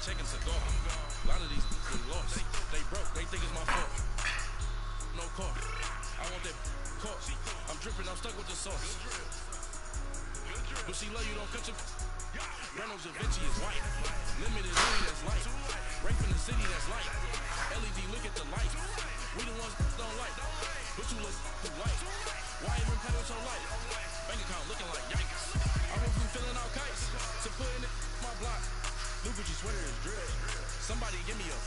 checking cigar. A lot of these people lost. They broke. They think it's my fault. No car. I want that car. I'm dripping. I'm stuck with the sauce. But she love you. Don't cut your. Reynolds Da Vinci is white. Limited Louis that's light. Rape in the city that's light. LED look at the light. We the ones don't like. But you look too light. Why even pedal so light? Bank account looking like yikes. I went from filling out kites to putting it in my block. New Gucci sweater is drip. Somebody give me a.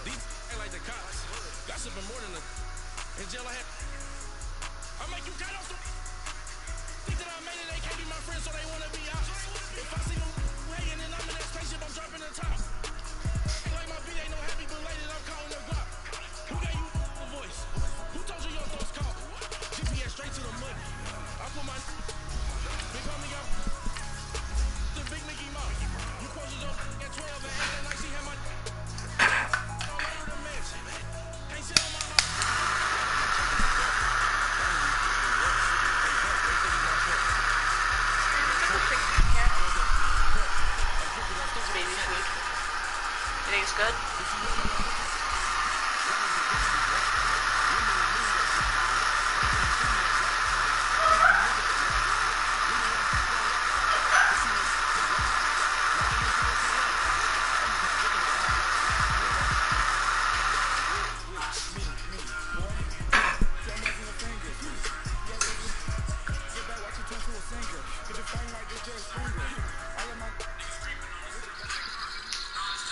These ain't like the cops. Gossiping more than the. In jail I had. I make you cut off the. Think that I made it, they can't be my friends, so they wanna be out. If I see them hating and I'm in that spaceship, I'm dropping the top. Ain't like my beat ain't no happy belated, I'm calling the block. Who gave you a voice? Who told you your thoughts call? GPS straight to the money. I put my big homie got the big Mickey Mouse. You posted up at 12 and 8 at night, she had my all over the mansion. Can't sit on my house. Baby food. You think it's good?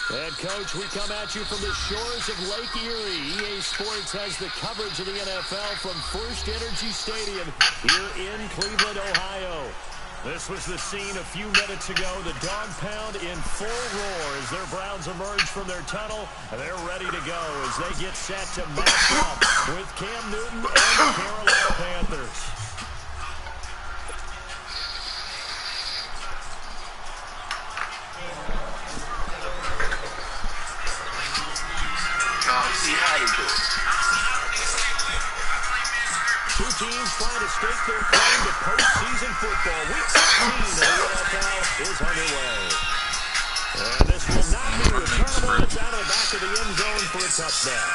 And, Coach, we come at you from the shores of Lake Erie. EA Sports has the coverage of the NFL from First Energy Stadium here in Cleveland, Ohio. This was the scene a few minutes ago. The dog pound in full roar as their Browns emerge from their tunnel. And they're ready to go as they get set to match up with Cam Newton and the Carolina Panthers. Two teams trying to stake their claim to postseason football. Week 16 of the NFL is underway. And this will not be returnable. It's out of the back of the end zone for a touchdown.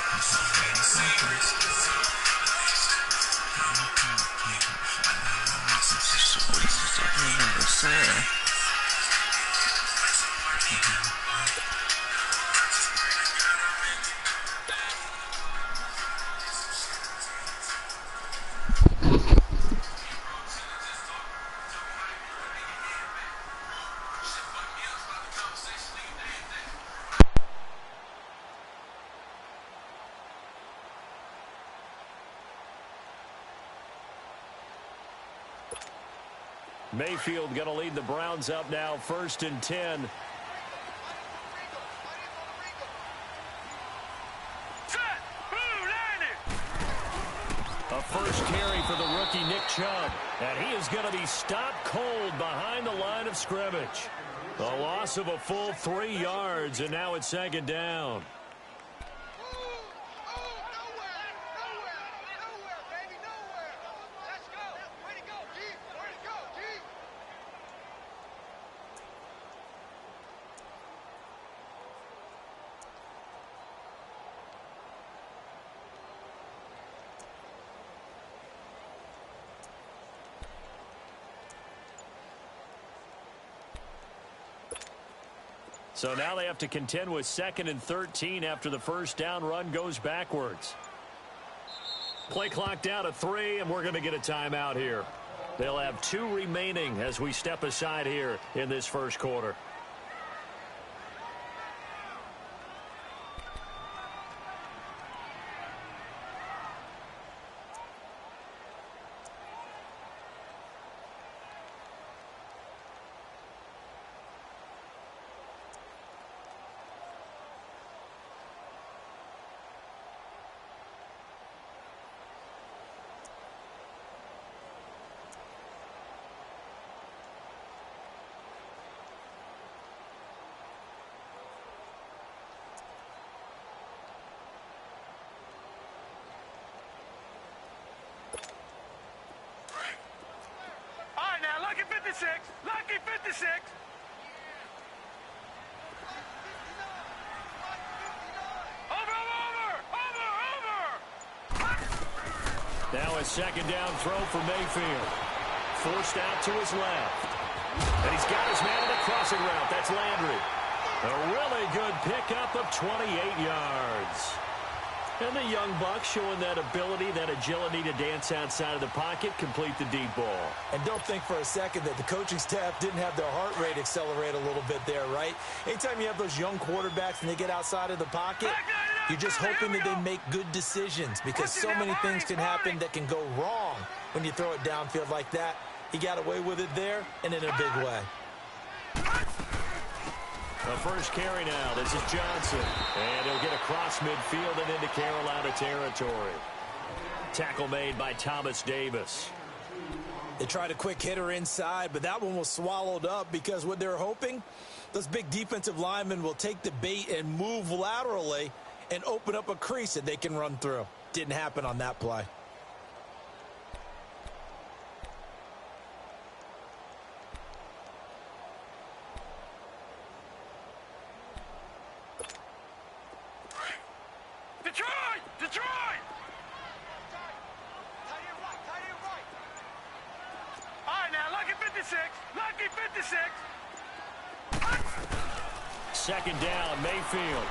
Mayfield going to lead the Browns up now, 1st and 10. A first carry for the rookie Nick Chubb. And he is going to be stopped cold behind the line of scrimmage. A loss of a full 3 yards, and now it's 2nd down. So now they have to contend with 2nd and 13 after the first down run goes backwards. Play clock down to 3, and we're going to get a timeout here. They'll have 2 remaining as we step aside here in this first quarter. Lucky 56! Lucky 56! Now a second down throw for Mayfield. Forced out to his left. And he's got his man on the crossing route. That's Landry. A really good pickup of 28 yards. And the young buck showing that ability, that agility to dance outside of the pocket, complete the deep ball. And don't think for a second that the coaching staff didn't have their heart rate accelerate a little bit there, right? Anytime you have those young quarterbacks and they get outside of the pocket, you're just hoping that they make good decisions because so many things can happen that can go wrong when you throw it downfield like that. He got away with it there and in a big way. The first carry now. This is Johnson. And he'll get across midfield and into Carolina territory. Tackle made by Thomas Davis. They tried a quick hitter inside, but that one was swallowed up because what they're hoping, those big defensive linemen will take the bait and move laterally and open up a crease that they can run through. Didn't happen on that play. Detroit! All right, now, lucky 56. Lucky 56. Second down, Mayfield.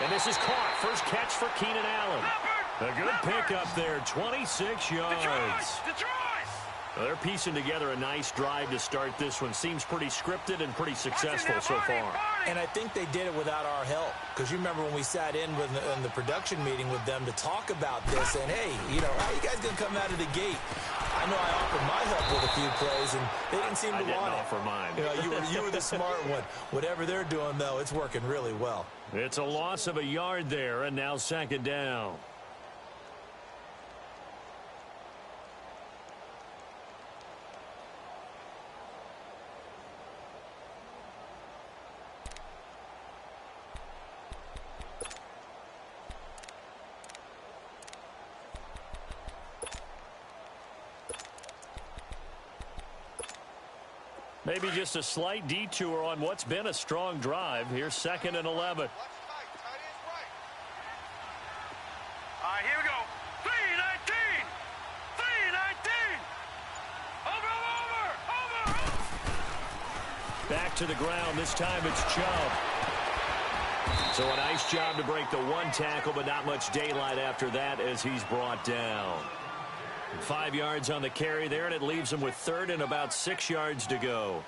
And this is caught. First catch for Keenan Allen. A good pickup there, 26 yards. Detroit! Well, they're piecing together a nice drive to start this one. Seems pretty scripted and pretty successful so far. And I think they did it without our help. Because you remember when we sat in the production meeting with them to talk about this. And, hey, you know, how you guys going to come out of the gate? I know I offered my help with a few plays, and they didn't seem to want it. I didn't offer mine. You know, you were the smart one. Whatever they're doing, though, it's working really well. It's a loss of a yard there, and now second down. Maybe just a slight detour on what's been a strong drive. Here's 2nd and 11. All right, here we go. 3-19. 3-19. Over. Back to the ground. This time it's Chubb. So a nice job to break the one tackle, but not much daylight after that as he's brought down. 5 yards on the carry there, and it leaves him with 3rd and about 6 yards to go.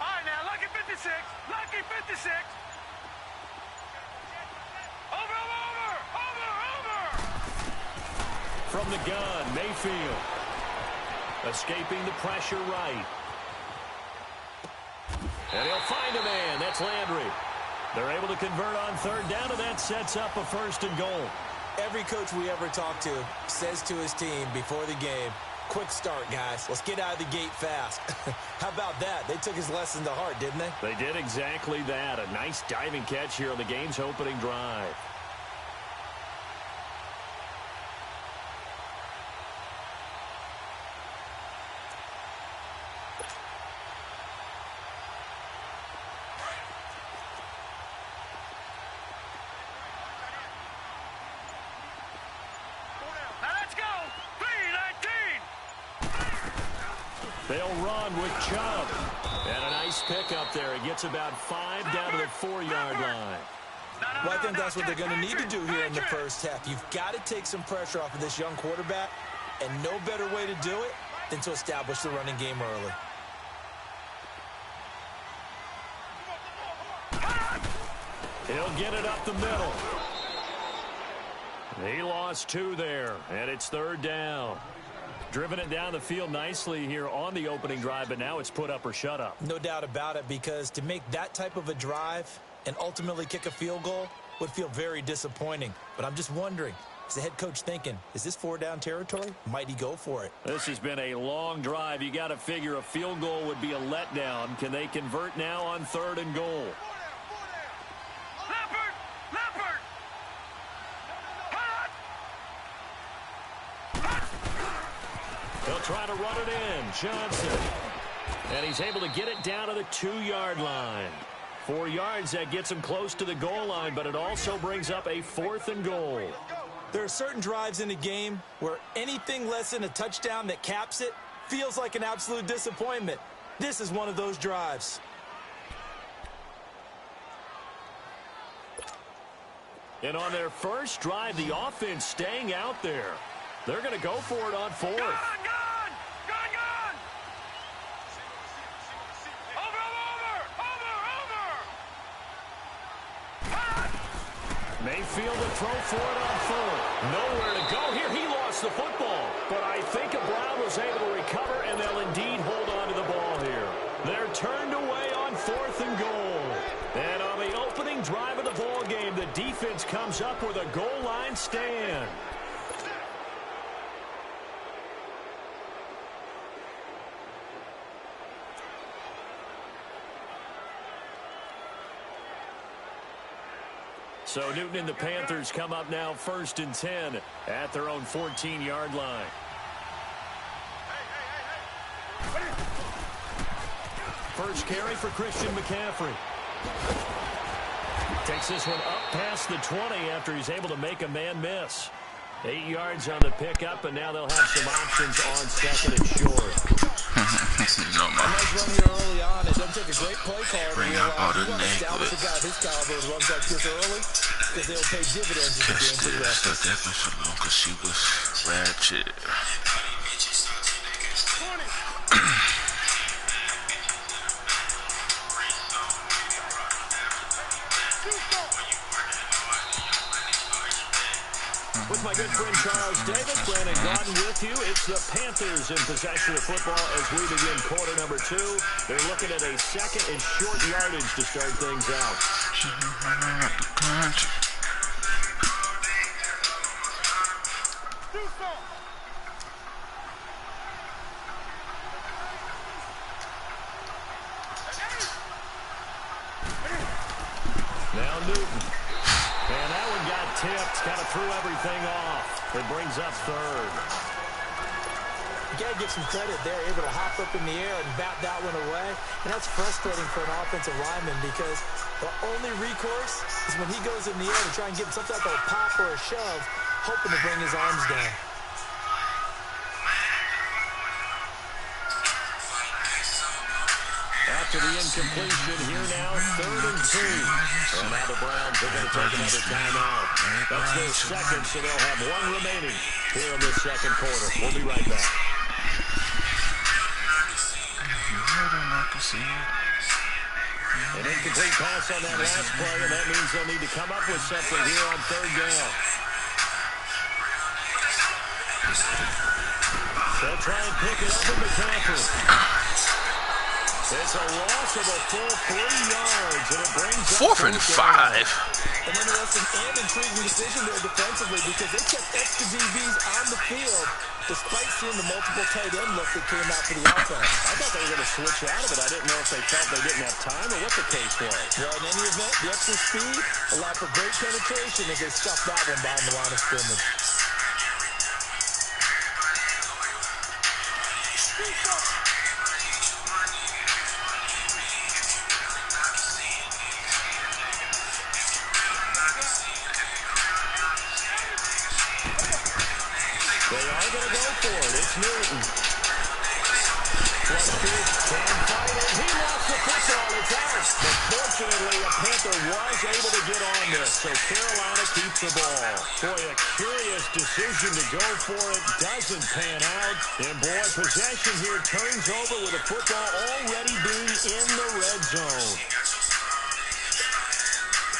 All right, now, lucky 56. Lucky 56. Over. From the gun, Mayfield. Escaping the pressure right. And he'll find a man. That's Landry. They're able to convert on 3rd down, and that sets up a 1st and goal. Every coach we ever talk to says to his team before the game, quick start, guys. Let's get out of the gate fast. How about that? They took his lesson to heart, didn't they? They did exactly that. A nice diving catch here on the game's opening drive. They'll run with Chubb. And a nice pickup there. He gets about 5 down to the 4-yard line. Well, I think that's what they're going to need to do here in the first half. You've got to take some pressure off of this young quarterback, and no better way to do it than to establish the running game early. He'll get it up the middle. He lost 2 there, and it's 3rd down. Driven it down the field nicely here on the opening drive, but now it's put up or shut up. No doubt about it, because to make that type of a drive and ultimately kick a field goal would feel very disappointing. But I'm just wondering, Is the head coach thinking, is this 4-down territory? Might he go for it? This has been a long drive. You got to figure a field goal would be a letdown. Can they convert now on 3rd and goal? They'll try to run it in. Johnson. And he's able to get it down to the 2-yard line. 4 yards, that gets him close to the goal line, but it also brings up a 4th and goal. There are certain drives in the game where anything less than a touchdown that caps it feels like an absolute disappointment. This is one of those drives. And on their first drive, the offense staying out there. They're going to go for it on 4th. Gone! Mayfield to throw for it on 4th. Nowhere to go here. He lost the football. But I think Brown was able to recover, and they'll indeed hold on to the ball here. They're turned away on 4th and goal. And on the opening drive of the ball game, the defense comes up with a goal line stand. So Newton and the Panthers come up now 1st and 10 at their own 14-yard line. First carry for Christian McCaffrey. Takes this one up past the 20 after he's able to make a man miss. 8 yards on the pickup, and now they'll have some options on 2nd and short. Nice run here early on. It doesn't take a great play call. Bring out all the establish a guy of his caliber who runs like this early because they'll pay dividends as the game progresses. Definitely for long because she was ratchet. With my good friend Charles Davis, Brandon Gordon with you. It's the Panthers in possession of football as we begin quarter number 2. They're looking at a 2nd and short yardage to start things out. Now Newton. And that one got tipped, kind of threw everything off. It brings up 3rd. You got to give some credit there, able to hop up in the air and bat that one away. And that's frustrating for an offensive lineman because the only recourse is when he goes in the air to try and get some type of a pop or a shove, hoping to bring his arms down. After the incompletion, here now, 3rd and 2. And now the Browns are going to take another timeout. That's their 2nd, so they'll have 1 remaining here in this 2nd quarter. We'll be right back. An incomplete pass on that last play, and that means they'll need to come up with something here on 3rd down. They'll try and pick it up with McCaffrey. It's a loss of a full 3 yards, and it brings up 4th and 5. An interesting and intriguing decision there defensively because they kept extra DBs on the field despite seeing the multiple tight end look that came out for the offense. I thought they were going to switch out of it. I didn't know if they felt they didn't have time or what the case was. Well, in any event, the extra speed allowed for great penetration as they stuffed that one behind the line of scrimmage. They are going to go for it. It's Newton. Can fight it. He lost the football. It's out. But fortunately, a Panther was able to get on this, so Carolina keeps the ball. Boy, a curious decision to go for it. Doesn't pan out. And, boy, possession here turns over with a football already being in the red zone.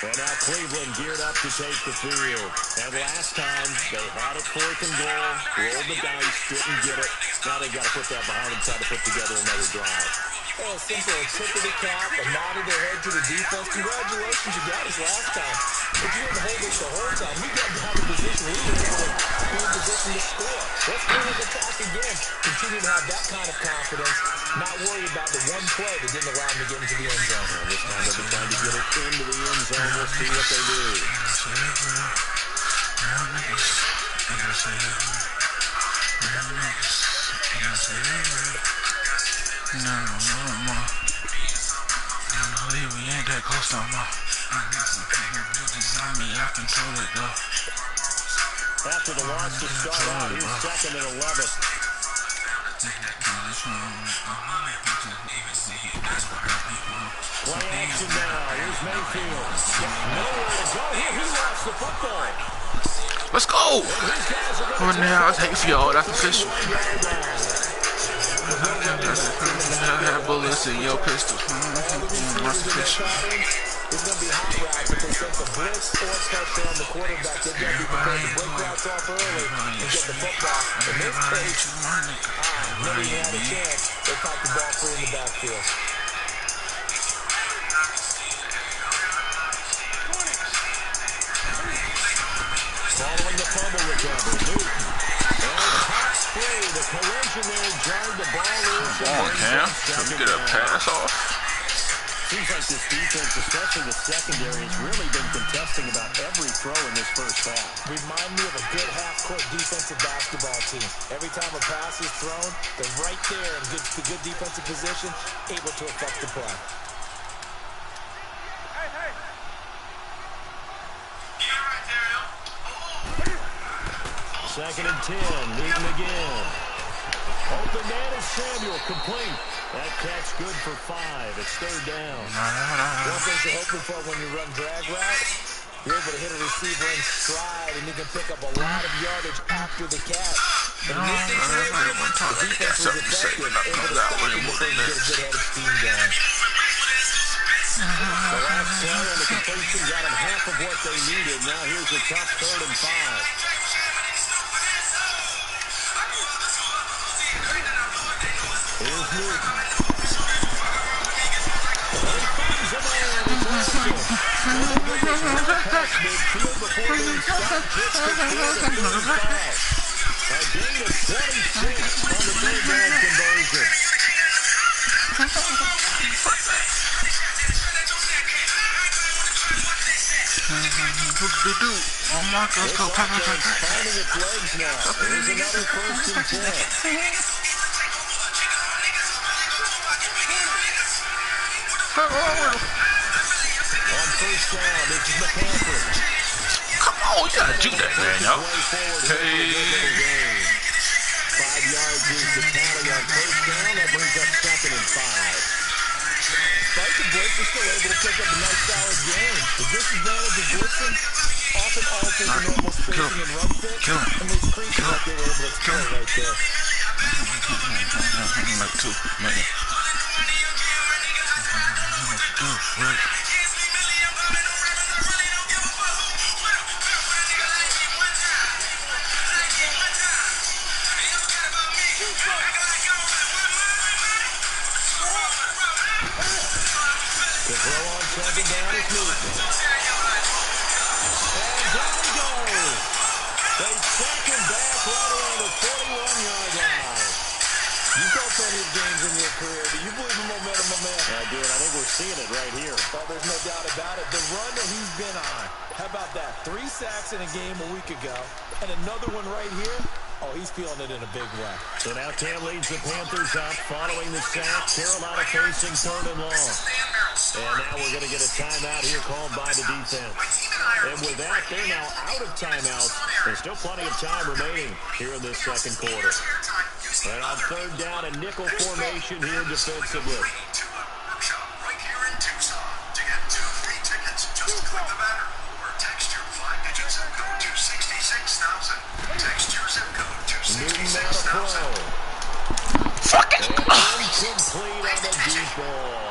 And now Cleveland geared up to take the field. And last time, they had it 4th and goal, rolled the dice, didn't get it. Now they've got to put that behind them, try to put together another drive. Hey, as simple as tip of the cap, a nod of their head to the defense. Congratulations, you got us last time. But you didn't hold us the whole time. We got down to position. We were able to be in position to score. Let's go with attack again. Continue to have that kind of confidence. Not worry about the one play that didn't allow them to get into the end zone. Well, this time they'll be trying to get it into the end zone. We'll see what they do. We ain't that close no more. I mean, I control it though. After the loss to start out, here's 2nd and 11. Play action now. Here's Mayfield. Nowhere to go here. He lost the football. Let's go! Oh, now I'll take it for y'all. That's official. Have bullets in your pistol. That's official. It's going to be hot routes if they sense a blitz or pressure on the quarterback. They've got to be prepared to break routes off early and get the football. In this case, never even had a chance. They caught the ball free in the backfield. Following the fumble recovery, Newton. And top free, the collision there jarred the ball loose. Come on, Cam. Can we get a pass off? Seems like this defense, especially the secondary, has really been contesting about every throw in this first half. Remind me of a good half-court defensive basketball team. Every time a pass is thrown, they're right there in good defensive position, able to affect the play. Second and 10, Newton again. Open man is Samuel, complete. That catch good for 5. It's 3rd down. One thing you're hoping for when you run drag routes, you're able to hit a receiver in stride, and you can pick up a lot of yardage after the catch. But in this situation, the defense was effective, able to stop him before he get a good head of steam going. The last play on the completion got him half of what they needed. Now here's a tough 3rd and 5. Here's Newton. He finds a man. It's midfield before they stop. Just before the 35. A gain of 26 on the 3rd down conversion. Oh my God, let's go. Finding its legs now. Here's another 1st and 10. On first down, this is McCaffrey. Come on, you gotta do that, man, yo. Hey. 5 yards is the tally on first down. That brings up 2nd and 5. Despite the blitz, they're still able to pick up a nice solid game. The disadvantage of blitzing often alters the normal spacing and run fit, and these creatures like they were able to exploit right there. Like 2 minutes. Right. The throw on 2nd down is Newton. And down he goes. They sack him back right around the 41-yard line. You felt plenty of games in your career. Do you believe in momentum, my man? I do, and I think we're seeing it right here. Oh, there's no doubt about it. The run that he's been on. How about that? 3 sacks in a game a week ago, and another one right here. Oh, he's feeling it in a big way. So now Cam leads the Panthers up following the sack. Carolina facing 3rd and long. And now we're going to get a timeout here called by the defense. And with that, they're now out of timeouts. There's still plenty of time remaining here in this 2nd quarter. And on 3rd down, a nickel formation here defensively. Right here in Tucson. To get 2 free tickets, just click the banner or text your 5-digit zip code to 66,000. Text your zip code to 66,000. Fucking incomplete on the deep ball.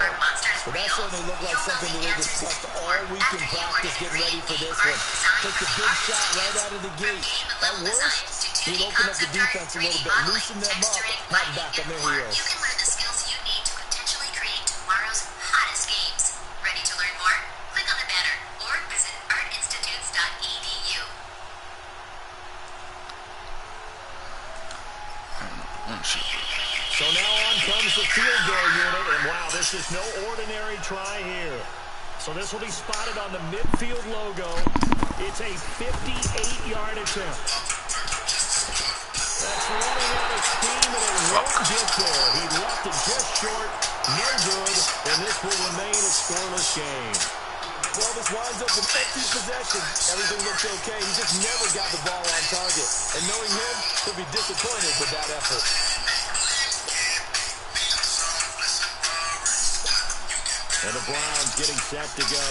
Well, that certainly looked like something that they discussed all week in practice, getting ready for this one. Takes a big shot right out of the gate. At worst, he'll open up the defense a little bit, loosen them up, not back on their heels. You can learn the skills you need to intentionally create So now on comes the field goal unit, and wow, this is no ordinary try here. So this will be spotted on the midfield logo. It's a 58-yard attempt. That's running out of steam, and it won't get there. He left it just short, no good, and this will remain a scoreless game. Well, this winds up an empty possession. Everything looks okay. He just never got the ball on target. And knowing him, he'll be disappointed with that effort. And the Browns getting set to go.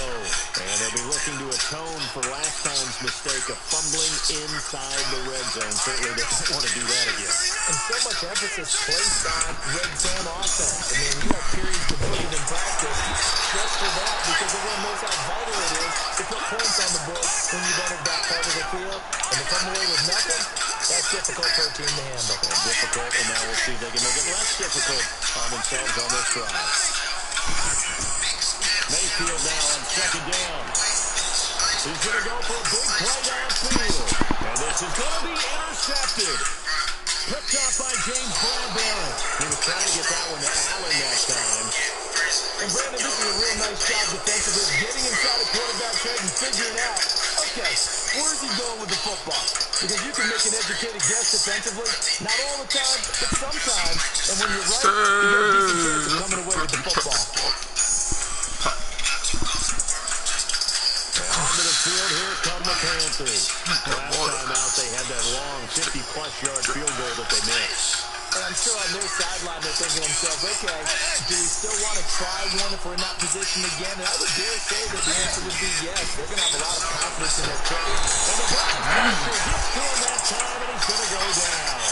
And they'll be looking to atone for last time's mistake of fumbling inside the red zone. Certainly they don't want to do that again. And so much emphasis placed on red zone offense. I mean, you have periods to put it in practice just for that, because everyone knows how vital it is to put points on the board when you've entered that part of the field. And to come away with nothing, that's difficult for a team to handle. And difficult, and now we'll see if they can make it less difficult on themselves on this drive. Mayfield now on second down. He's going to go for a big play downfield. And this is going to be intercepted. Picked up by James Bradbury. He was trying to get that one to Allen that time. And Brandon, this is a real nice job defensively, getting inside a quarterback's head and figuring out, okay, where is he going with the football? Because you can make an educated guess defensively, not all the time, but sometimes. And when you're right, you get a decent chance of coming away with the football. Onto the field, here come the Panthers. Last time out, they had that long 50-plus yard field goal that they missed. And I'm sure on their sideline they're thinking to themselves, okay, do we still want to try one if we're in that position again? And I would dare say that the answer would be yes. They're going to have a lot of confidence in their play. And the Browns gets to him that time, and he's going to go down.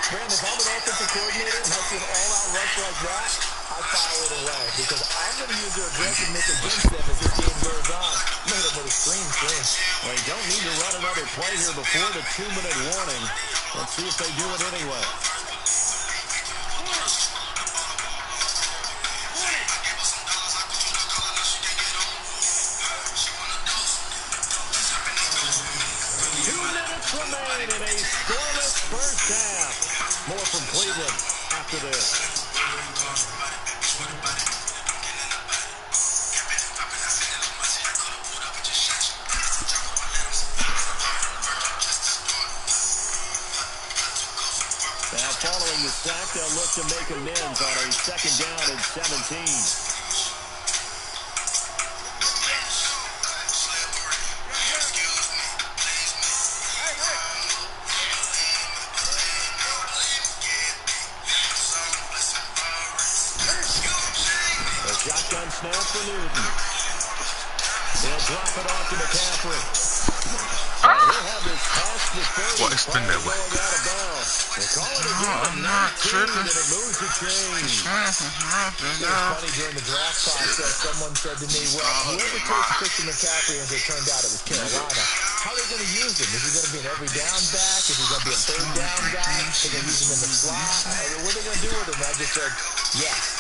Brandon, if I'm an offensive coordinator and I see an all-out rush like that, I file it away, because I'm going to use their aggressiveness against them as this game goes on. Made them with a screen. Well, you don't need to run another play here before the 2-minute warning. Let's see if they do it anyway. Remain in a scoreless first half. More from Cleveland after this. Now following the sack, they'll look to make amends on a second down and 17. Shotgun snap for Newton. They'll drop it off to McCaffrey. He'll have this past the 30. What is the network? They call it a game of 19, and it moves the chains. It was funny during the draft process, someone said to me, well, whoever takes Christian McCaffrey, as it turned out it was Carolina, how are they going to use him? Is he going to be an every down back? Is he going to be a third down guy? Are they going to use him in the slot? What are they going to do with him? I just said, yes.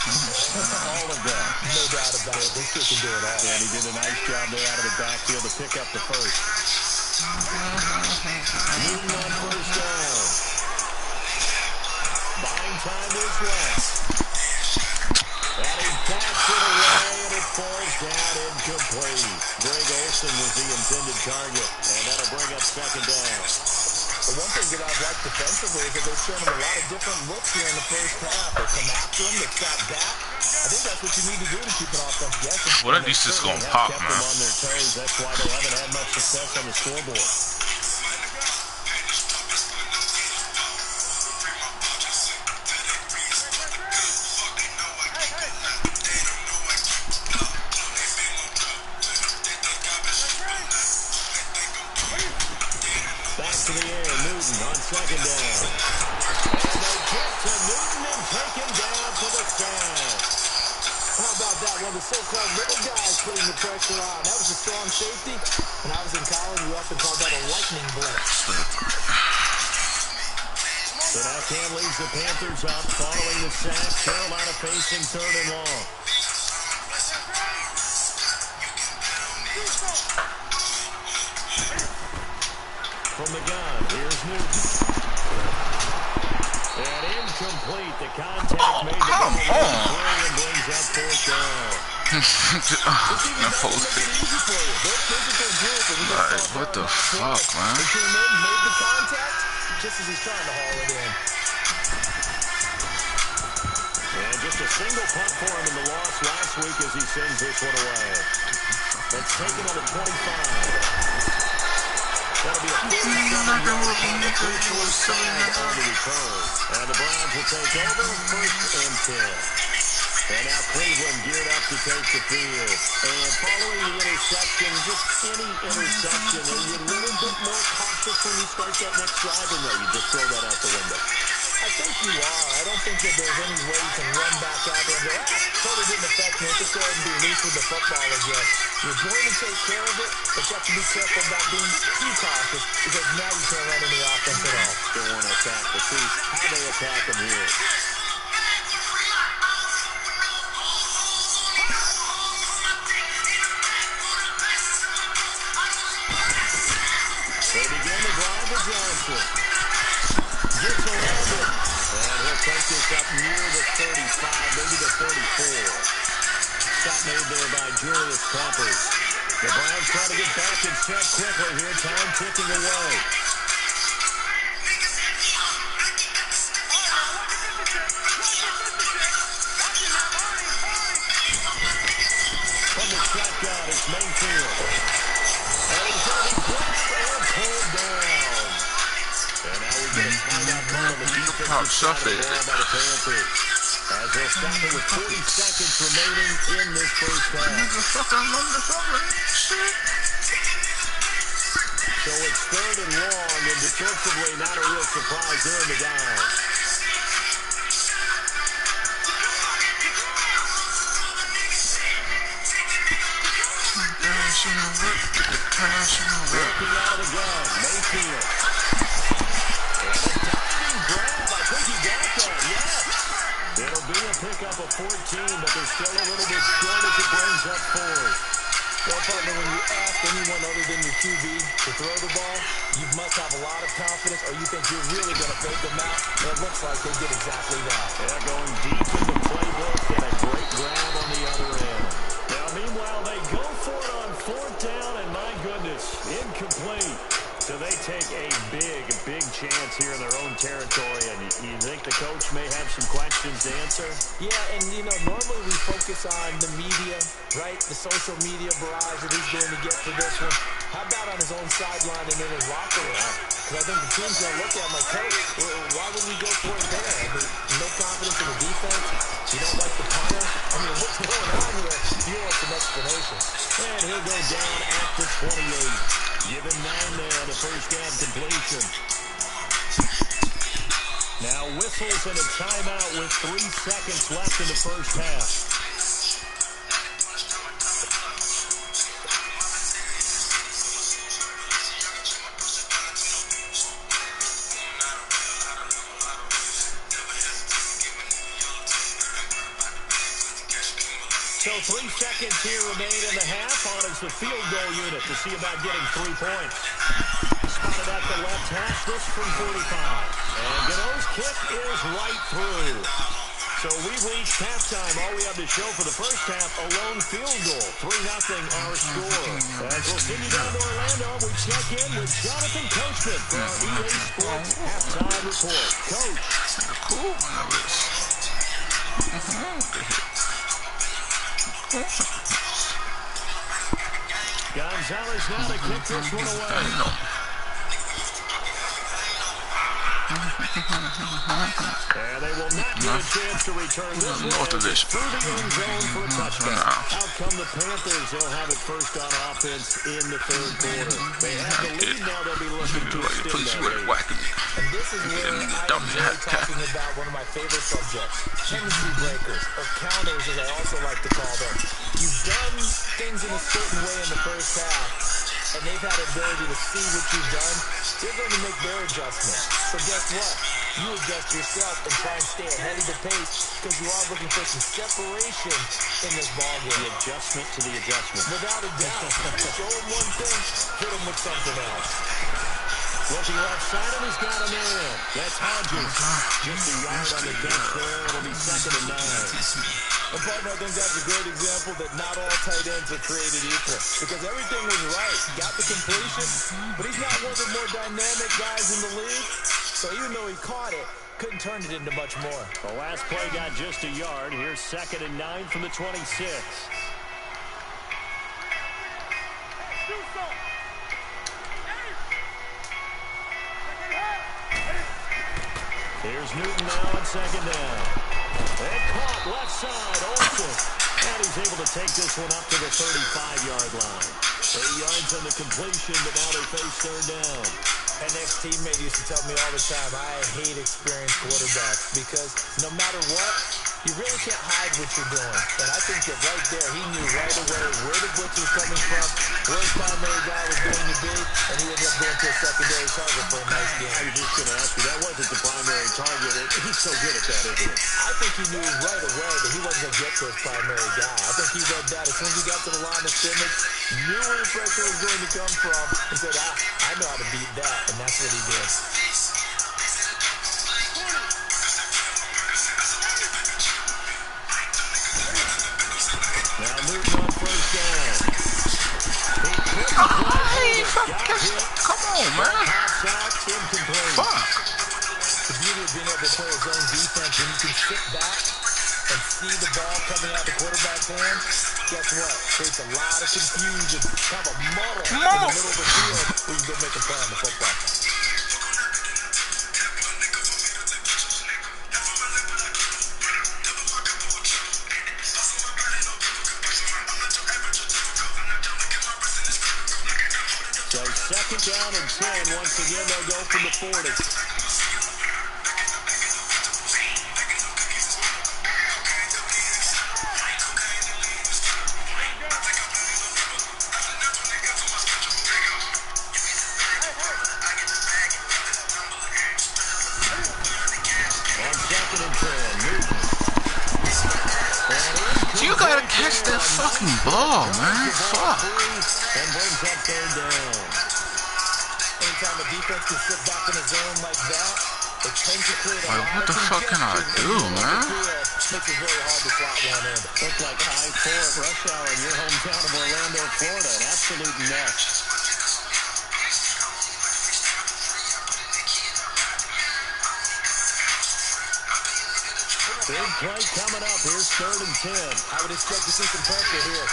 All of that. No doubt about it. This kid can do it all. And he did a nice job there out of the backfield to pick up the first. Newton on first down. Buying time is left. And he backs it away, and it falls down incomplete. Greg Olsen was the intended target, and that'll bring up second down. The one thing that I've liked defensively is that they've shown him a lot of different looks here in the first half. They come after him, they stop back. I think that's what you need to do to keep an offense guessing. What at least it's gonna pop, man. On their toes. That's why they haven't had much success on the scoreboard. Back to the air, Newton on second down. And they get to Newton and take him down for the sack. How about that? One of the so-called little guys putting the pressure on. That was a strong safety. When I was in college, we often called that a lightning blitz. So now Cam leads the Panthers up following the sack. Carolina facing third and long. From the gun, here's Newton. And incomplete. The contact made the ball and brings up fourth down. That post it. Like, what the fuck, man? He came in, made the contact, just as he's trying to haul it in. And just a single punt for him in the loss last week as he sends this one away. That's taken on the 25. That'll be a 47-yard on the virtual side on the return. And the Browns will take over first and 10. And now Cleveland geared up to take the field. And following the interception, just any interception, are you a little bit more cautious when you start that next drive, or no, you just throw that out the window? I think you are. I don't think that there's any way you can run back out there and go, totally didn't affect me. Just go ahead and be loose with the football again. You're going to take care of it, but you have to be careful about being too cautious because now you can't run any offense at all. Still want to attack. We'll see how they attack them here. They begin the drive with Johnson. Gets around it. And he'll take this up near the 35, maybe the 34. Stop made there by Julius Peppers. The Browns try to get back and set quickly here. Time ticking away. From the shotgun, it's Mayfield. And it's going to be pushed and pulled down. And now we get a timeout call on the defensive side of the ball by the Panthers. As they'll stop it with 40 seconds remaining in this first half. So it's third and long, and defensively not a real surprise there in the down. Working out of the gun, Mayfield. And a diving grab. I think he got that, yes. It'll be a pickup of 14, but they're still a little bit short as it brings up fourth. Well, partner, when you ask anyone other than your QB to throw the ball, you must have a lot of confidence, or you think you're really going to fake them out. And it looks like they did exactly that. They're going deep in the playbook and a great grab on the other end. Now, meanwhile, they go for it on fourth down, and my goodness, incomplete. So they take a big chance here in their own territory, and you think the coach may have some questions to answer? Yeah, and, you know, normally we focus on the media, right? The social media barrage that he's going to get for this one. How about on his own sideline and in his locker room? Because I think the team's going to look at him like, coach, why would we go for it there? I mean, no confidence in the defense? You don't like the punter? I mean, what's going on here? You want some explanation. And he'll go down at the 28. Given 9 there on the first down completion. Now whistles and a timeout with 3 seconds left in the first half. So 3 seconds here remain in the half. On is the field goal unit to see about getting 3 points. Spotted at the left hash, this from 45. And Gano's kick is right through. So we've reached halftime. All we have to show for the first half, a lone field goal. 3-0 our score. As we'll send you down to Orlando, we check in with Jonathan Coachman for our EA Sports halftime report. Coach. Cool. Gonzalez now to kick this one away. And they will not get a chance to return this one through the end zone for a touchdown. Out come the Panthers. They'll have it first on offense in the third quarter. They have the lead now. They'll be looking to extend that lead. And this is where I enjoy talking about one of my favorite subjects, tendency breakers, or counters as I also like to call them. You've done things in a certain way in the first half, and they've had the ability to see what you've done. They're going to make their adjustments. So guess what? You adjust yourself and try and stay ahead of the pace because you are looking for some separation in this ballgame. The adjustment to the adjustment. Without a doubt. Show them one thing, hit them with something else. Looking left side, and he's got a man. That's Hodges. Just a yard on the catch there. It'll be 2nd and 9. And partner, I think that's a great example that not all tight ends are created equal. Because everything was right. Got the completion, but he's not one of the more dynamic guys in the league. So even though he caught it, couldn't turn it into much more. The last play got just a yard. Here's 2nd and 9 from the 26. Here's Newton now on 2nd down. And caught left side, Olsen. And he's able to take this one up to the 35-yard line. 8 yards on the completion, but now they face 3rd down. An ex-teammate used to tell me all the time, I hate experienced quarterbacks because no matter what, you really can't hide what you're doing. And I think that right there, he knew right away where the blitz was coming from, where his primary guy was going to be, and he ended up going to a secondary target for a nice game. I was just going to ask you, that wasn't the primary target. He's so good at that, isn't he? I think he knew right away that he wasn't going to get to his primary guy. I think he read that as soon as he got to the line of scrimmage, knew where the pressure was going to come from, and said, I know how to beat that, and that's what he did. Now Newton on 1st down. Come on, man. Fuck. The beauty of being able to play his own defense, when you can sit back and see the ball coming out the quarterback's hand, guess what? Creates a lot of confusion, kind of a muddle in the middle of the field where you can go make a play on the football. So 2nd down and 10. Once again, they'll go from the 40. On 2nd and 10, Newton. You gotta catch that fucking ball, man. Fuck. And brings up 3rd down. Anytime a defense can sit back in a zone like that, it tends to create a lot What of the fuck can I do, man? Makes it very hard to slot one in. Looks like I-4 at rush hour in your hometown of Orlando, Florida. An absolute mess. Big play coming up. Here's 3rd and 10. I would expect to see some pressure here.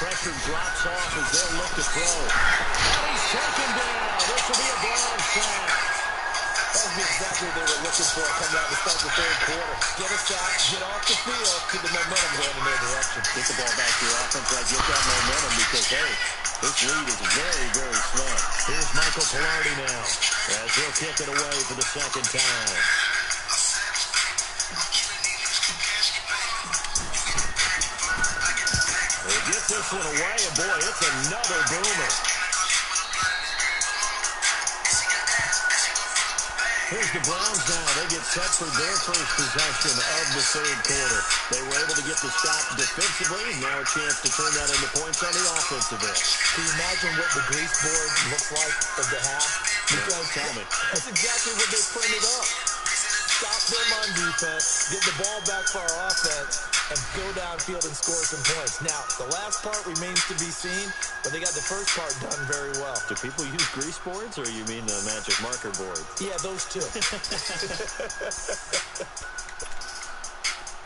Pressure drops off as they'll look to throw. And he's taken down. This will be a Brown sack. That would be exactly what they were looking for coming out to start the 3rd quarter. Get a sack, get off the field, keep the momentum going in their direction. Get the ball back to your offense. Get that momentum because, hey, this lead is very, very slow. Here's Michael Pilardi now as he'll kick it away for the 2nd time. They get this one away, and boy, it's another boomer. Here's the Browns now. They get set for their first possession of the 3rd quarter. They were able to get the stop defensively. Now a chance to turn that into points on the offensive end. Can you imagine what the grease board looks like at the half? Because tell me. That's exactly what they printed up. Stop them on defense, get the ball back for our offense, and go downfield and score some points. Now, the last part remains to be seen, but they got the first part done very well. Do people use grease boards, or you mean the magic marker board? Yeah, those two.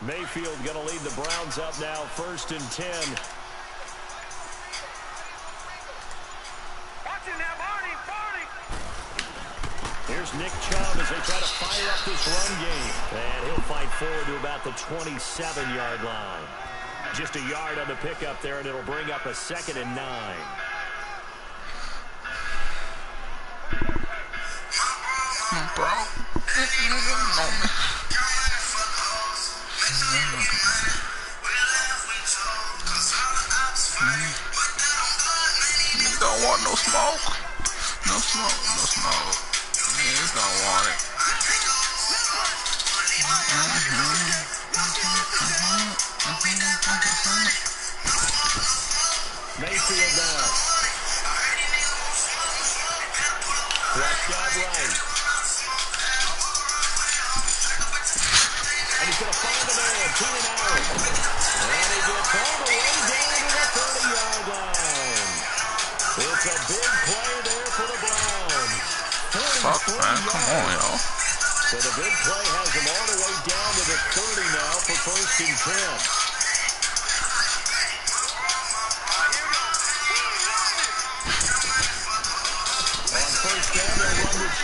Mayfield going to lead the Browns up now, 1st and 10. Here's Nick Chubb as they try to fire up this run game. And he'll fight forward to about the 27-yard line. Just a yard on the pickup there, and it'll bring up a 2nd and 9. Bro. Don't want no smoke. No smoke. No smoke. He's gonna want it. Mayfield now. Flushed out right. And he's going to find the man, Keenan Allen. And he gets all the way down to the 30-yard line. It's a big play there for the Browns. Fuck, man. Come on, y'all. So the big play has them all the way down to the 30 now for 1st and 10.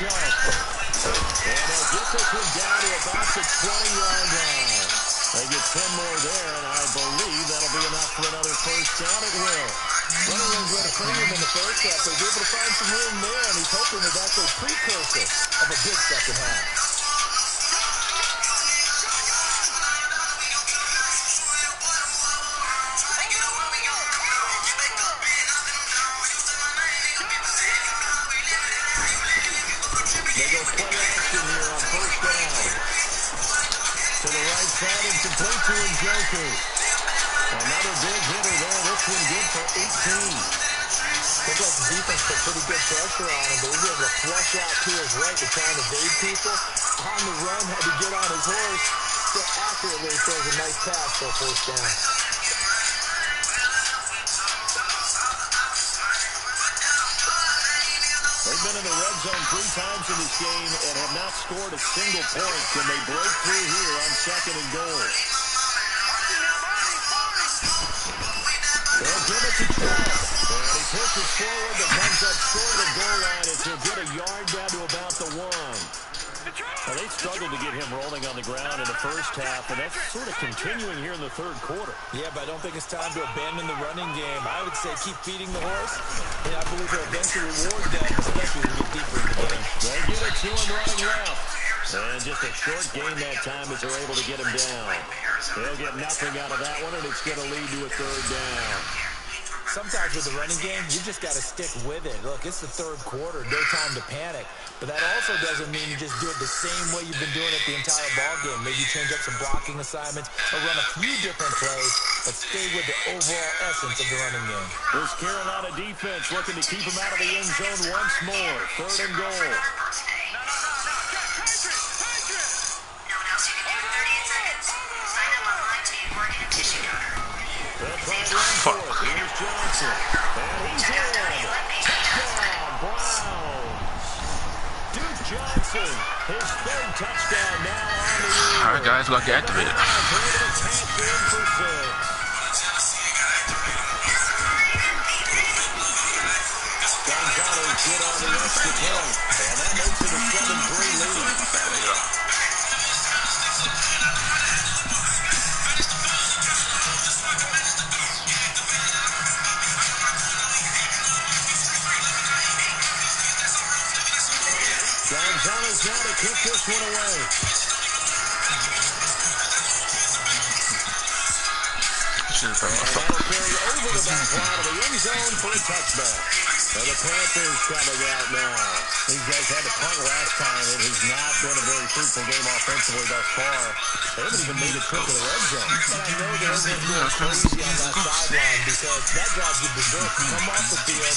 And they'll get this one down to about the 20-yard line. They get 10 more there, and I believe that'll be enough for another 1st down. It will. Running room's at a premium in the first half. They were able to find some room there, and he's hoping that that's a precursor of a big second half. Complete to Njoku. Another big hitter there. This one good for 18. Looked like the defense put pretty good pressure on him, but he was able to flush out to his right to try and evade people. On the run, had to get on his horse. Still accurately throws a nice pass for a 1st down. They've been in the red zone 3 times in this game and have not scored a single point. Can they break through here on 2nd and goal? They'll give it to Trump. And he pushes forward, but comes up short of the goal line as he'll get a yard down to about the 1. Well, they struggled to get him rolling on the ground in the first half, and that's sort of continuing here in the 3rd quarter. Yeah, but I don't think it's time to abandon the running game. I would say keep feeding the horse, and I believe he'll eventually reward them, especially when we get deeper in the game. They get it to him running left. And just a short gain that time as they're able to get him down. They'll get nothing out of that one, and it's going to lead to a 3rd down. Sometimes with the running game, you just got to stick with it. Look, it's the 3rd quarter, no time to panic. But that also doesn't mean you just do it the same way you've been doing it the entire ball game. Maybe change up some blocking assignments or run a few different plays, but stay with the overall essence of the running game. This Carolina defense looking to keep him out of the end zone once more. 3rd and goal. Fuck. Here's Johnson. And he's in. Touchdown, Browns. Duke Johnson, his 3rd touchdown now on the year. All right, guys, we got to get activated. Gonzalez good on the extra point. And that makes it a 7-3 lead. There you go. Gonzalez now to kick this one away. Should have And that'll carry over the back line of the end zone for a touchback. And the Panthers coming out now. These guys had to punt last time. It has not been a very fruitful game offensively thus far. They haven't even made a trip to the red zone. And I know that everyone's going crazy on that sideline because that drive you deserve to come off the field,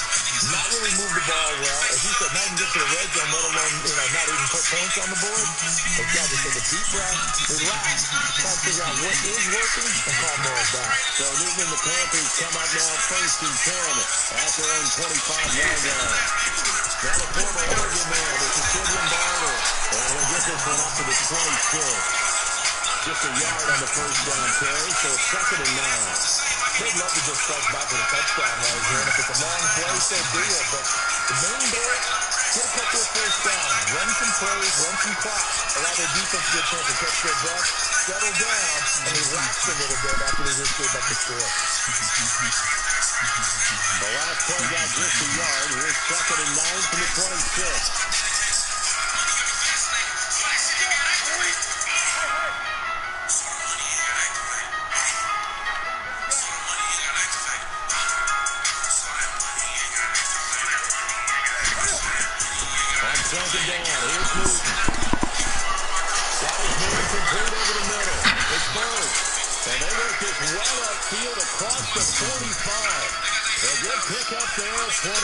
not really move the ball well. As you said, not even get to the red zone, let alone, not even put points on the board. They've got to take a deep breath, relax, try to figure out what is working, and call more of that. So Newton and the Panthers come up now 1st and 10 at their own 25-yard line. Now the former Oregon man, this is William Barber. And we'll get this one up to the 26. Just a yard on the 1st down carry, so 2nd and 9. They'd love to just strike back with a touchdown right here. And if it's a long play, so do it. But the main goal, get a couple of 1st downs. Run some plays, run some clock. Allow their defense to get a chance to catch their breath, settle down, and relax a little bit after they just gave up the score. The last play got just a yard. Here's 2nd and 9 from the 26. second down. Here's Newton. That is moving complete over the middle. It's Bird. And they work this well upfield across the 45. A good pickup there at 22.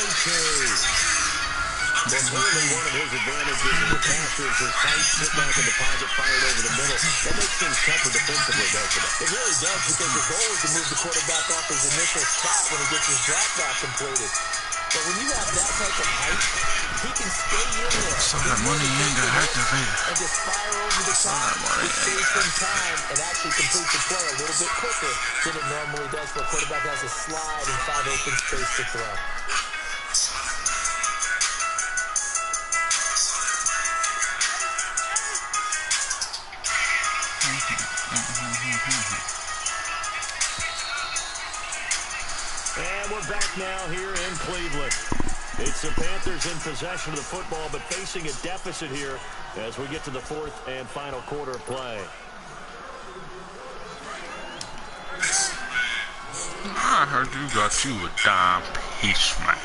Well, clearly one of his advantages as a passer is his height, sit back in the pocket, fired over the middle. That makes things tougher defensively, doesn't it? It really does, because the goal is to move the quarterback off his initial spot when he gets his drop back completed. But when you have that type of height, he can stay in there. So that money ain't got activated. And just fire over the top, which saves some time and actually completes the play a little bit quicker than it normally does for a quarterback that has a slide and find open space to throw. And we're back now here in Cleveland. It's the Panthers in possession of the football, but facing a deficit here as we get to the fourth and final quarter of play. I heard you got you a dime piece, man.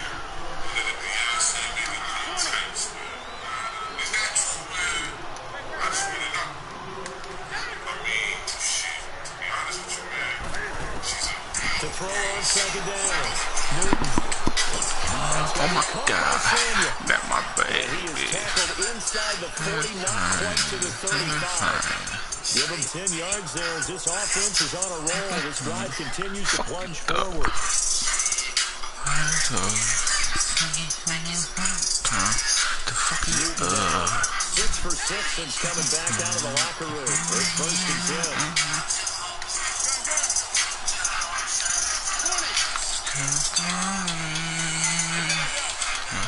To throw on second down. Newton. Oh my God, that my baby. He is tackled inside the 40, not quite to the 35. Give him 10 yards there as this offense is on a roll. This drive continues to plunge forward. 6 for 6 since coming back out of the locker room. It's first and 10.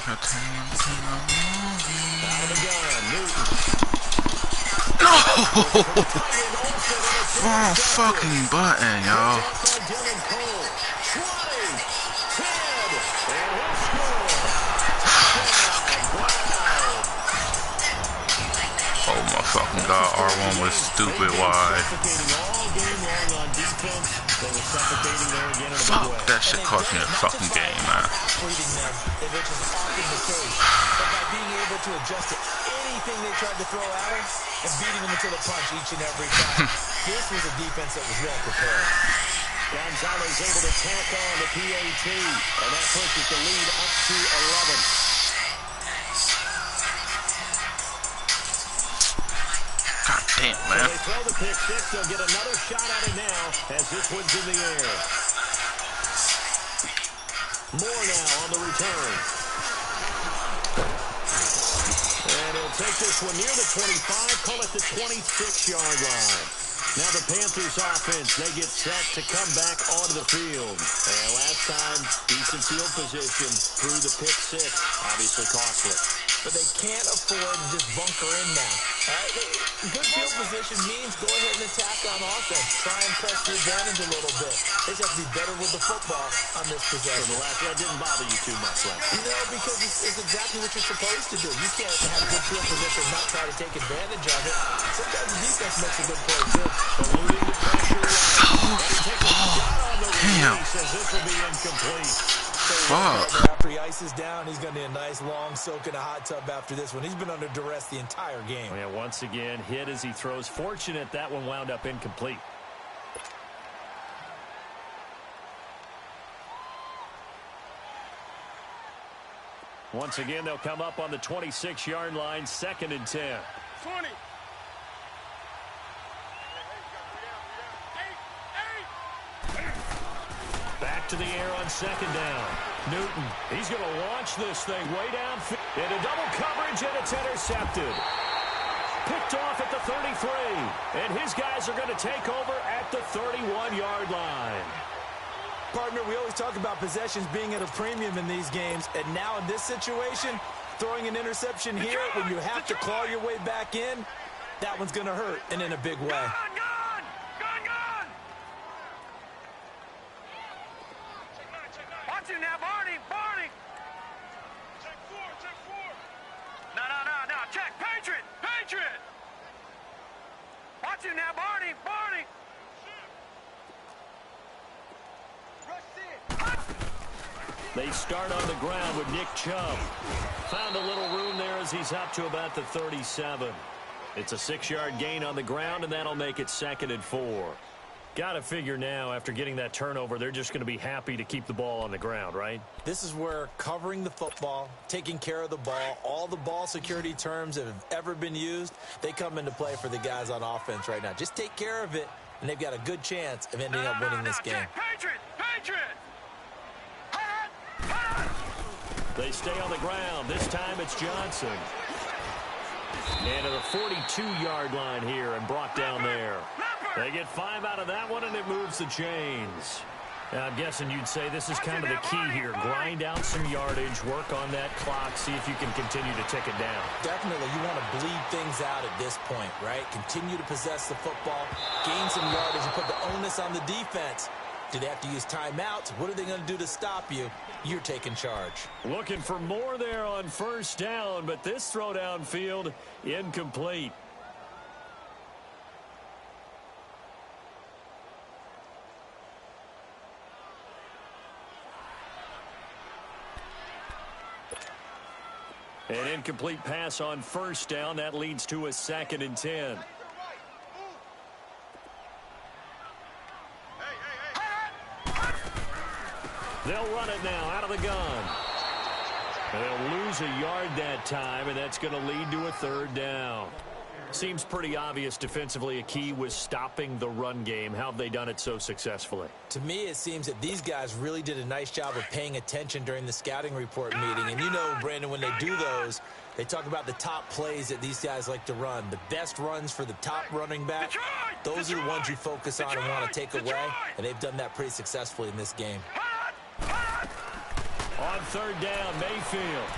Out of the gun, Newton. No! Wrong fucking button, y'all. Oh my fucking God, R1 was stupid wide. Fuck, that shit cost me a fucking game, man. To adjust to anything they tried to throw at him and beating him until the punch each and every time. This was a defense that was well prepared. Gonzalez able to tack on the PAT, and that pushes the lead up to 11. God damn, man. So they throw the pick six. They'll get another shot at it now as this one's in the air. Moore now on the return. And he'll take this one near the 25, call it the 26-yard line. Now the Panthers offense, they get set to come back onto the field. And last time, decent field position through the pick six, obviously costly. But they can't afford to just bunker in now. Good field position means go ahead and attack on offense. Try and press the advantage a little bit. They just have to be better with the football on this possession. So the last one didn't bother you too much, right? No, because it's exactly what you're supposed to do. You can't have a good field position and not try to take advantage of it. Sometimes the defense makes a good play, too. Eluding the pressure. Damn. Says this will be incomplete. Fuck. After he ices down, he's going to need a nice long soak in a hot tub after this one. He's been under duress the entire game. Yeah, once again, hit as he throws. Fortunate that one wound up incomplete. Once again, they'll come up on the 26-yard line, 2nd and 10. 20. Back to the air on 2nd down. Newton, he's going to launch this thing way down. Into double coverage, and it's intercepted. Picked off at the 33. And his guys are going to take over at the 31-yard line. Partner, we always talk about possessions being at a premium in these games. And now in this situation, throwing an interception here when you have to claw your way back in, that one's going to hurt, and in a big way. Watch it now, Barney. Check four. No. Check. Patriot. Watch it now, Barney. Rush it. They start on the ground with Nick Chubb. Found a little room there as he's up to about the 37. It's a 6-yard gain on the ground, and that'll make it 2nd and 4. Got to figure now, after getting that turnover, they're just going to be happy to keep the ball on the ground, right? This is where covering the football, taking care of the ball, all the ball security terms that have ever been used, they come into play for the guys on offense right now. Just take care of it, and they've got a good chance of ending up winning this game. They stay on the ground. This time it's Johnson. And to the 42-yard line here and brought down there. They get 5 out of that one, and it moves the chains. Now, I'm guessing you'd say this is kind of the key here. Grind out some yardage, work on that clock, see if you can continue to tick it down. Definitely, you want to bleed things out at this point, right? Continue to possess the football, gain some yardage, and put the onus on the defense. Do they have to use timeouts? What are they going to do to stop you? You're taking charge. Looking for more there on 1st down, but this throw downfield incomplete. An incomplete pass on 1st down. That leads to a 2nd and 10. They'll run it now out of the gun. They'll lose a yard that time, and that's going to lead to a 3rd down. Seems pretty obvious defensively a key was stopping the run game. How have they done it so successfully? To me, it seems that these guys really did a nice job of paying attention during the scouting report meeting. And you know, Brandon, when they do those, they talk about the top plays that these guys like to run. The best runs for the top running back, those are the ones you focus on and want to take away. And they've done that pretty successfully in this game. On 3rd down, Mayfield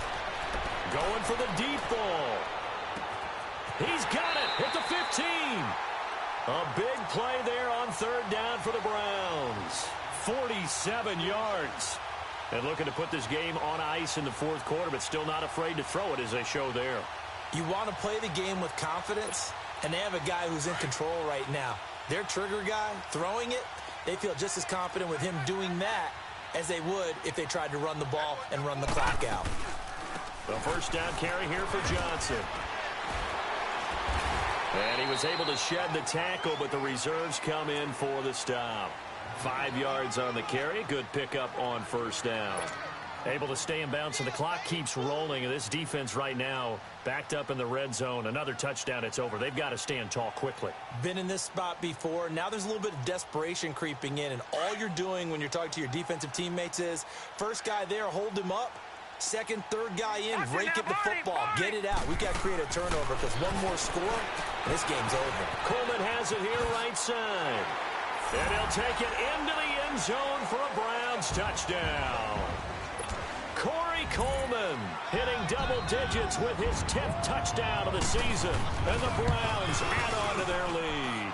going for the deep ball. He's got it at the 15. A big play there on 3rd down for the Browns. 47 yards. And looking to put this game on ice in the 4th quarter, but still not afraid to throw it as they show there. You want to play the game with confidence, and they have a guy who's in control right now. Their trigger guy, throwing it, they feel just as confident with him doing that as they would if they tried to run the ball and run the clock out. The 1st down carry here for Johnson. And he was able to shed the tackle, but the reserves come in for the stop. 5 yards on the carry. Good pickup on 1st down. Able to stay in bounds, and the clock keeps rolling. And this defense right now backed up in the red zone. Another touchdown, it's over. They've got to stand tall quickly. Been in this spot before. Now there's a little bit of desperation creeping in. And all you're doing when you're talking to your defensive teammates is, first guy there, hold him up. 2nd, 3rd guy in, rake at the football. Get it out. We've got to create a turnover because one more score, and this game's over. Coleman has it here right side. And he'll take it into the end zone for a Browns touchdown. Corey Coleman hitting double digits with his 10th touchdown of the season. And the Browns add on to their lead.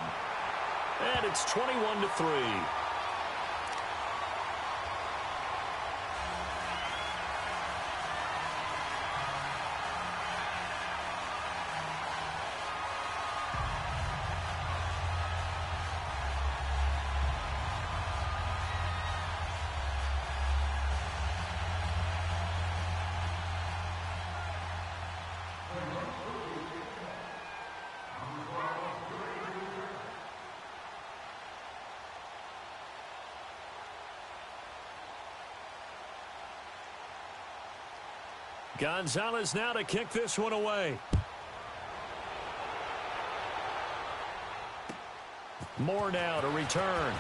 And it's 21-3. Gonzalez now to kick this one away. Moore now to return.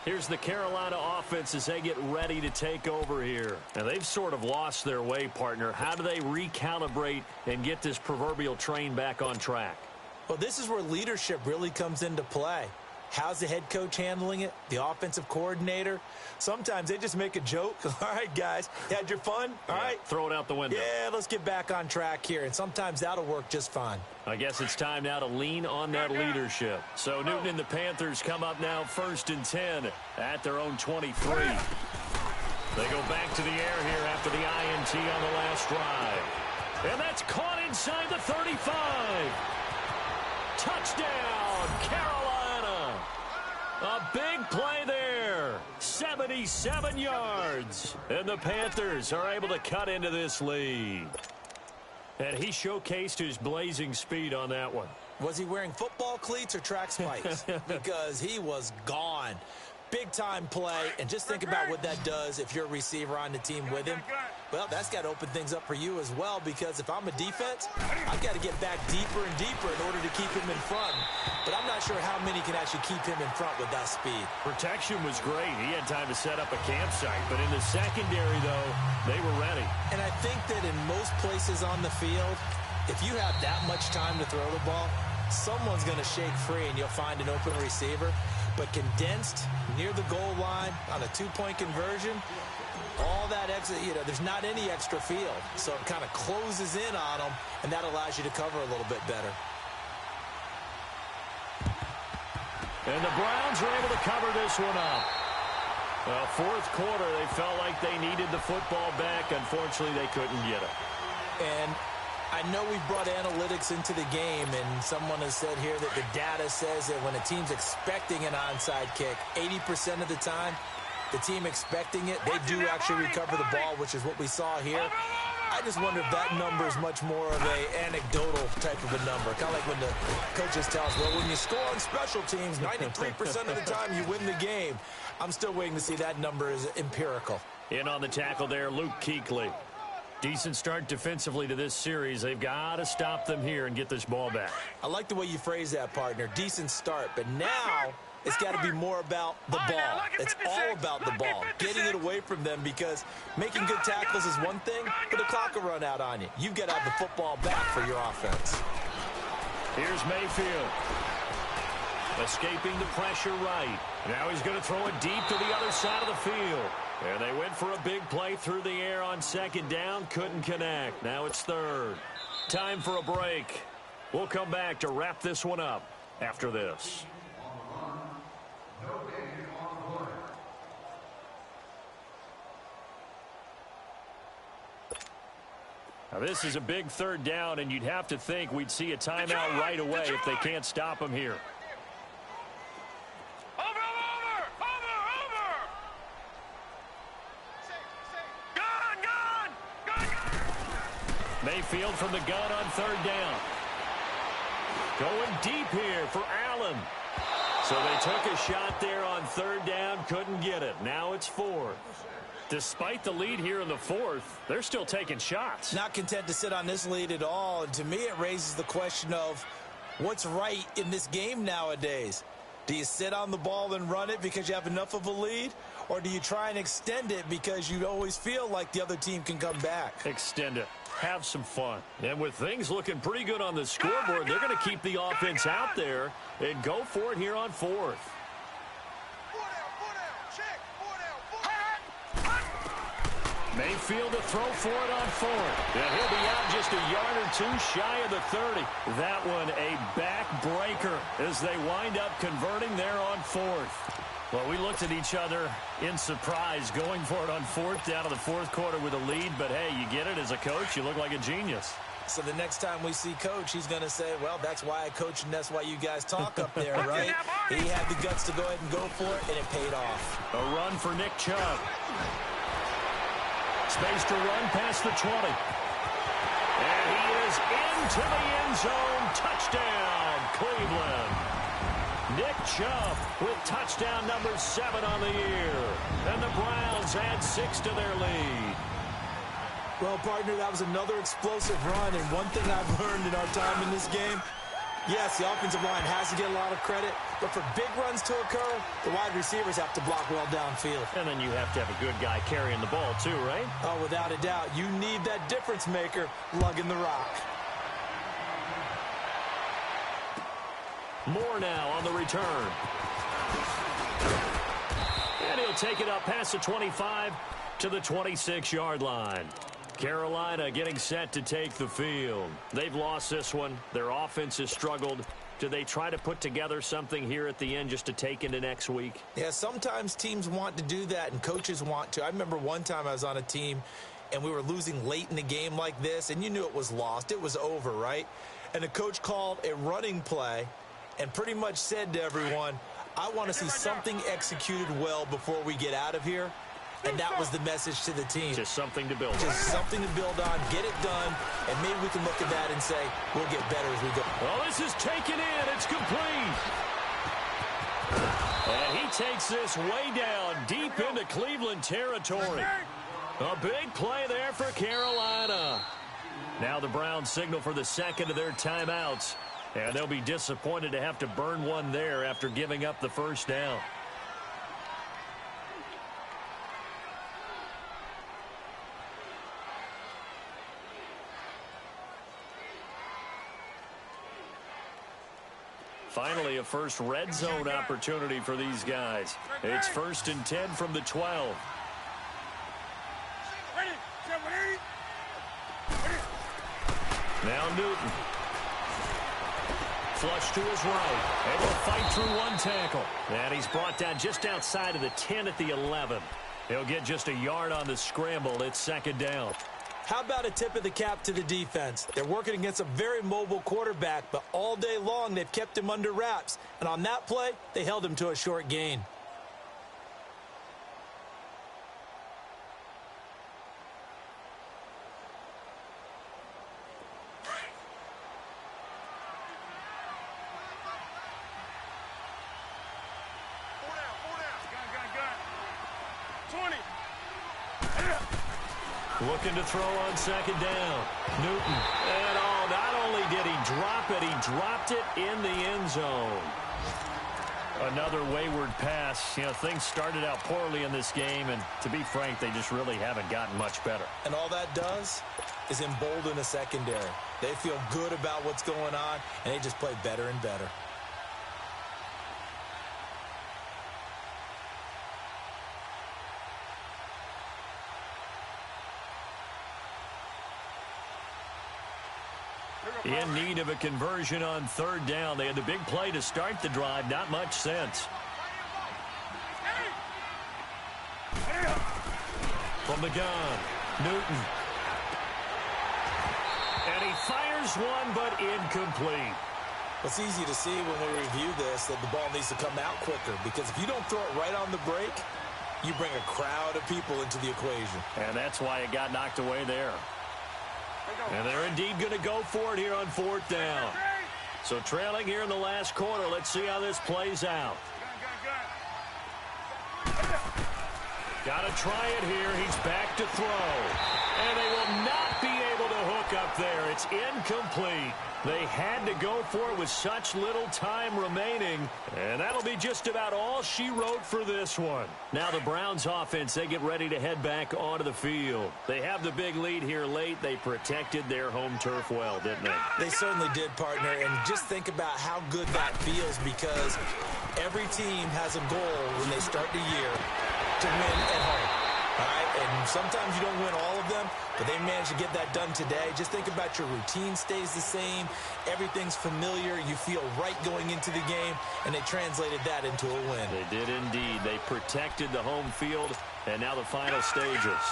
Here's the Carolina offense as they get ready to take over here. Now, they've sort of lost their way, partner. How do they recalibrate and get this proverbial train back on track? Well, this is where leadership really comes into play. How's the head coach handling it? The offensive coordinator? Sometimes they just make a joke. All right, guys, you had your fun? All right. Throw it out the window. Yeah, let's get back on track here. And sometimes that'll work just fine. I guess it's time now to lean on that leadership. So Newton and the Panthers come up now 1st and 10 at their own 23. They go back to the air here after the INT on the last drive. And that's caught inside the 35. Touchdown, Carolina. A big play there. 77 yards. And the Panthers are able to cut into this lead. And he showcased his blazing speed on that one. Was he wearing football cleats or track spikes? Because he was gone. Big-time play, and just think about what that does if you're a receiver on the team with him. Well, that's got to open things up for you as well, because if I'm a defense, I've got to get back deeper and deeper in order to keep him in front. But I'm not sure how many can actually keep him in front with that speed. Protection was great. He had time to set up a campsite, but in the secondary, though, they were ready. And I think that in most places on the field, if you have that much time to throw the ball, someone's going to shake free and you'll find an open receiver. But condensed near the goal line on a two-point conversion, all that extra, there's not any extra field. So it kind of closes in on them, and that allows you to cover a little bit better. And the Browns are able to cover this one up. Well, fourth quarter, they felt like they needed the football back. Unfortunately, they couldn't get it. And I know we brought analytics into the game, and someone has said here that the data says that when a team's expecting an onside kick, 80% of the time, the team expecting it, they do actually recover the ball, which is what we saw here. I just wonder if that number is much more of an anecdotal type of a number. Kind of like when the coaches tell us, well, when you score on special teams, 93% of the time you win the game. I'm still waiting to see that number is empirical. In on the tackle there, Luke Kuechly. Decent start defensively to this series. They've got to stop them here and get this ball back. I like the way you phrase that, partner. Decent start. But now it's got to be more about the ball. It's all about the ball. Getting it away from them, because making good tackles is one thing, but the clock will run out on you. You've got to have the football back for your offense. Here's Mayfield. Escaping the pressure right. Now he's going to throw it deep to the other side of the field. And they went for a big play through the air on second down. Couldn't connect. Now it's third. Time for a break. We'll come back to wrap this one up after this. Now this is a big third down, and you'd have to think we'd see a timeout right away if they can't stop him here. Mayfield from the gun on third down. Going deep here for Allen. So they took a shot there on third down, couldn't get it. Now it's fourth. Despite the lead here in the fourth, they're still taking shots. Not content to sit on this lead at all. And to me, it raises the question of what's right in this game nowadays. Do you sit on the ball and run it because you have enough of a lead? Or do you try and extend it because you always feel like the other team can come back? Extend it. Have some fun. And with things looking pretty good on the scoreboard, they're going to keep the offense out there and go for it here on fourth. Mayfield to throw for it on fourth. And he'll be out just a yard or two shy of the 30. That one a backbreaker as they wind up converting there on fourth. Well, we looked at each other in surprise going for it on fourth down in the fourth quarter with a lead. But, hey, you get it as a coach. You look like a genius. So the next time we see Coach, he's going to say, well, that's why I coach and that's why you guys talk up there, right? He had the guts to go ahead and go for it, and it paid off. A run for Nick Chubb. Space to run past the 20. And he is into the end zone. Touchdown, Cleveland. Nick Chubb with touchdown number 7 on the year. And the Browns add 6 to their lead. Well, partner, that was another explosive run. And one thing I've learned in our time in this game, yes, the offensive line has to get a lot of credit, but for big runs to occur, the wide receivers have to block well downfield. And then you have to have a good guy carrying the ball too, right? Oh, without a doubt. You need that difference maker lugging the rock. Moore now on the return. And he'll take it up past the 25 to the 26-yard line. Carolina getting set to take the field. They've lost this one. Their offense has struggled. Do they try to put together something here at the end just to take into next week? Yeah, sometimes teams want to do that and coaches want to. I remember one time I was on a team and we were losing late in the game like this, and you knew it was lost. It was over, right? And the coach called a running play and pretty much said to everyone, I want to see something executed well before we get out of here. And that was the message to the team. Just something to build on. Just something to build on, get it done, and maybe we can look at that and say, we'll get better as we go. Well, this is taken in. It's complete. And he takes this way down, deep into Cleveland territory. A big play there for Carolina. Now the Browns signal for the second of their timeouts. And they'll be disappointed to have to burn one there after giving up the first down. Finally, a first red zone opportunity for these guys. It's 1st and 10 from the 12. Now Newton. Flush to his right. Able to fight through one tackle. And he's brought down just outside of the 10 at the 11. He'll get just a yard on the scramble. It's 2nd down. How about a tip of the cap to the defense? They're working against a very mobile quarterback, but all day long they've kept him under wraps. And on that play, they held him to a short gain. Looking to throw on 2nd down. Newton. And not only did he drop it, he dropped it in the end zone. Another wayward pass. You know, things started out poorly in this game, and to be frank, they just really haven't gotten much better. And all that does is embolden the secondary. They feel good about what's going on, and they just play better and better. In need of a conversion on 3rd down. They had the big play to start the drive. Not much sense. From the gun, Newton. And he fires one, but incomplete. It's easy to see when we review this that the ball needs to come out quicker, because if you don't throw it right on the break, you bring a crowd of people into the equation. And that's why it got knocked away there. And they're indeed going to go for it here on 4th down. So trailing here in the last quarter. Let's see how this plays out. Got to try it here. He's back to throw. And they will not be able to hook up there. It's incomplete. They had to go for it with such little time remaining. And that'll be just about all she wrote for this one. Now the Browns offense, they get ready to head back onto the field. They have the big lead here late. They protected their home turf well, didn't they? They certainly did, partner. And just think about how good that feels, because every team has a goal when they start the year to win at home. All right, and sometimes you don't win all of them, but they managed to get that done today. Just think about your routine stays the same. Everything's familiar. You feel right going into the game, and they translated that into a win. They did indeed. They protected the home field, and now the final stages.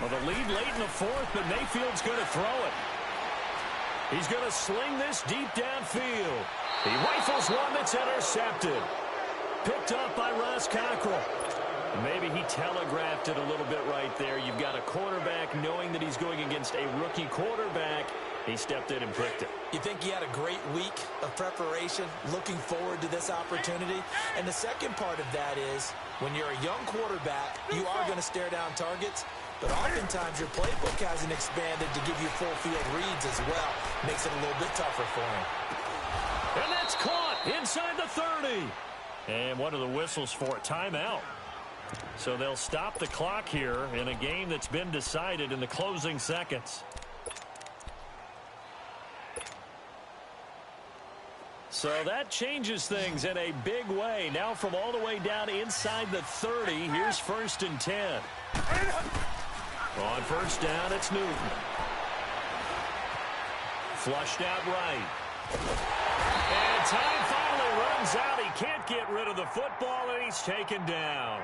Well, the lead late in the 4th, but Mayfield's going to throw it. He's going to sling this deep downfield. He rifles one that's intercepted. Picked up by Ross Cockrell. Maybe he telegraphed it a little bit right there. You've got a quarterback knowing that he's going against a rookie quarterback. He stepped in and picked it. You think he had a great week of preparation, looking forward to this opportunity? And the second part of that is, when you're a young quarterback, you are going to stare down targets, but oftentimes your playbook hasn't expanded to give you full field reads as well. Makes it a little bit tougher for him. And that's caught inside the 30. And what are the whistles for? Timeout. So they'll stop the clock here in a game that's been decided in the closing seconds. So that changes things in a big way. Now from all the way down inside the 30, here's 1st and 10. On 1st down, it's Newton. Flushed out right. And time finally runs out. He can't get rid of the football, and he's taken down.